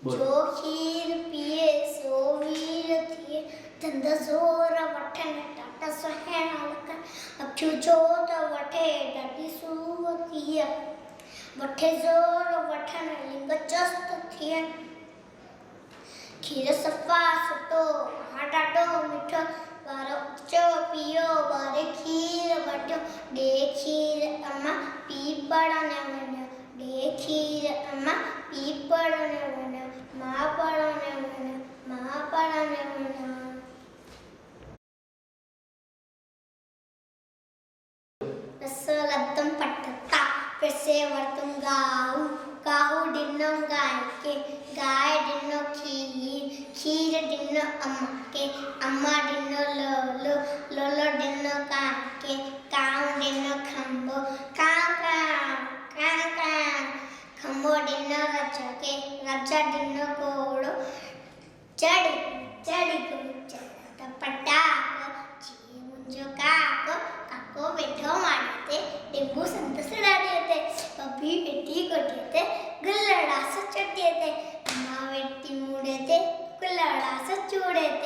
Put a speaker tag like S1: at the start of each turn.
S1: बोल।
S2: जो खीर पिए सो वीर थिए धंध ज़ोर वठन टाटा सुहिणा लखन अखियूं जोत वठे ॾाढी सूह थिए वठे ज़ोर वठन लिंग चस्त थिए खीर सफ़ा सुठो हा ॾाढो मिठो ॿार उचो पियो ॿार खीर वठियो ॾे खीर अम्मा पी पढ़ण वञो ॾे खीर अम्मा पी पढ़ण वञो मां पढ़ण वञो मां पढ़ण वञो। रसलब्धम पठता फिर से वर्तुम गाऊ काहू ॾिनो गाय के गाय ॾिनो खीर खीर ॾिनो अम्मा के अम्मा ॾिनो लोलो लोलो ॾिनो कांव के कांव ॾिनो खंबो कांव कांव कांव कांव खंबो ॾिनो रजा के रजा ॾिनो घोड़ो चढ़ चढ़ घोड़ो पटाको जी मुंहिंजो काको काको वेठो माड़ीअ ते टिंबू संदसि ॾाॾीअ ते बबी वेठी कोठीअ ते गुलड़ास चटीअ ते अम्मा वेठी मूड़े ते गुलड़ास चूड़े ते।